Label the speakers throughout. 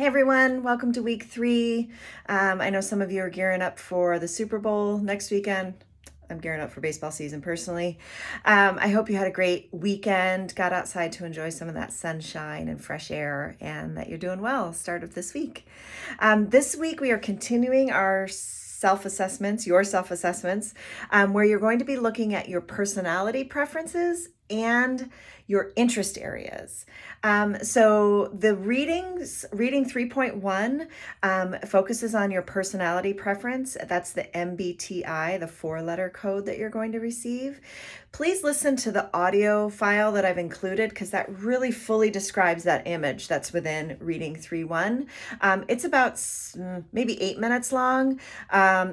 Speaker 1: Hey everyone, welcome to week 3. I know some of you are gearing up for the Super Bowl next weekend. I'm gearing up for baseball season personally. I hope you had a great weekend, got outside to enjoy some of that sunshine and fresh air, and that you're doing well start of this week. This week we are continuing our self-assessments, your self-assessments, where you're going to be looking at your personality preferences and your interest areas. So the reading 3.1 focuses on your personality preference. That's the MBTI, the 4-letter code that you're going to receive. Please listen to the audio file that I've included because that really fully describes that image that's within reading 3.1. It's about maybe 8 minutes long.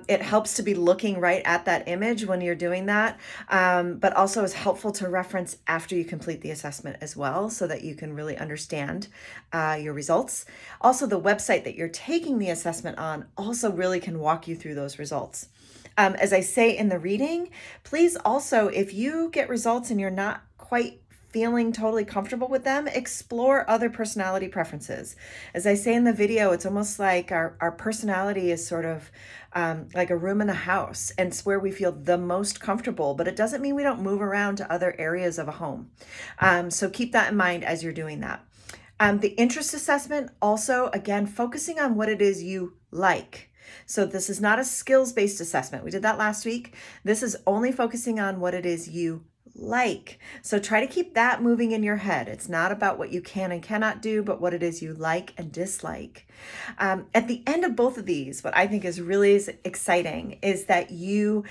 Speaker 1: It helps to be looking right at that image when you're doing that, but also is helpful to reference after you complete the assessment as well so that you can really understand your results. Also, the website that you're taking the assessment on also really can walk you through those results. As I say in the reading, please also, if you get results and you're not quite feeling totally comfortable with them, explore other personality preferences. As I say in the video, it's almost like our personality is sort of like a room in a house, and it's where we feel the most comfortable, but it doesn't mean we don't move around to other areas of a home. So keep that in mind as you're doing that. The interest assessment also, again, focusing on what it is you like. So this is not a skills-based assessment. We did that last week. This is only focusing on what it is you like. So try to keep that moving in your head. It's not about what you can and cannot do, but what it is you like and dislike. At the end of both of these, what I think is really exciting is that you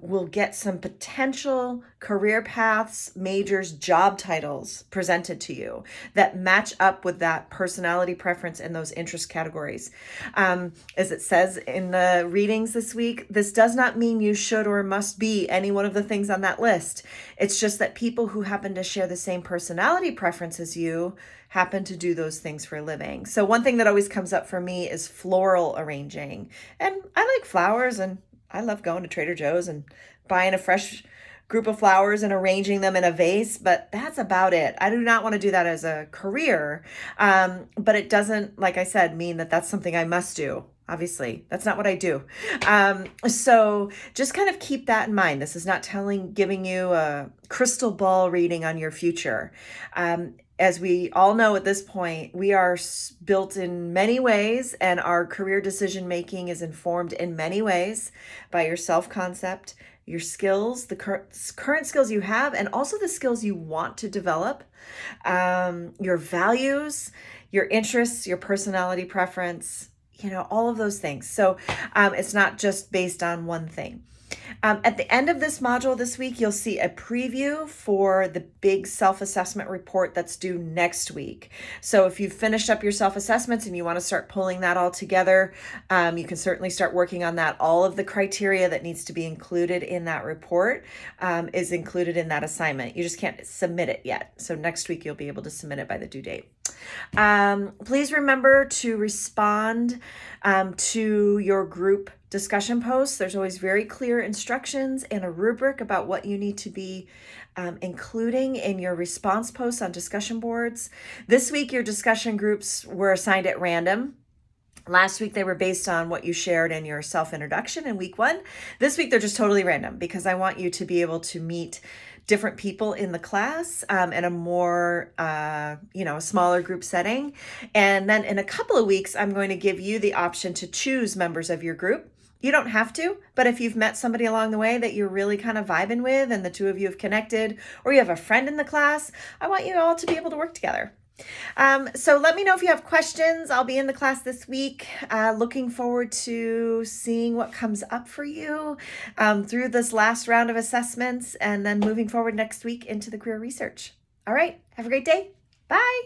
Speaker 1: will get some potential career paths, majors, job titles presented to you that match up with that personality preference and those interest categories. As it says in the readings this week, this does not mean you should or must be any one of the things on that list. It's just that people who happen to share the same personality preference as you happen to do those things for a living. So one thing that always comes up for me is floral arranging. And I like flowers, and I love going to Trader Joe's and buying a fresh group of flowers and arranging them in a vase, but that's about it. I do not want to do that as a career, but it doesn't, like I said, mean that that's something I must do. Obviously, that's not what I do. So just kind of keep that in mind. This is not giving you a crystal ball reading on your future. As we all know at this point, we are built in many ways, and our career decision making is informed in many ways by your self-concept, your skills, the current skills you have, and also the skills you want to develop, your values, your interests, your personality preference, all of those things. So it's not just based on one thing. At the end of this module this week, you'll see a preview for the big self-assessment report that's due next week. So if you've finished up your self-assessments and you want to start pulling that all together, you can certainly start working on that. All of the criteria that needs to be included in that report is included in that assignment. You just can't submit it yet. So next week, you'll be able to submit it by the due date. Please remember to respond to your group discussion posts. There's always very clear instructions and a rubric about what you need to be including in your response posts on discussion boards. This week, your discussion groups were assigned at random. Last week, they were based on what you shared in your self-introduction in week 1. This week, they're just totally random because I want you to be able to meet different people in the class in a more, a smaller group setting. And then in a couple of weeks, I'm going to give you the option to choose members of your group. You don't have to, but if you've met somebody along the way that you're really kind of vibing with and the two of you have connected, or you have a friend in the class, I want you all to be able to work together. So let me know if you have questions. I'll be in the class this week. Looking forward to seeing what comes up for you through this last round of assessments and then moving forward next week into the career research. All right. Have a great day. Bye.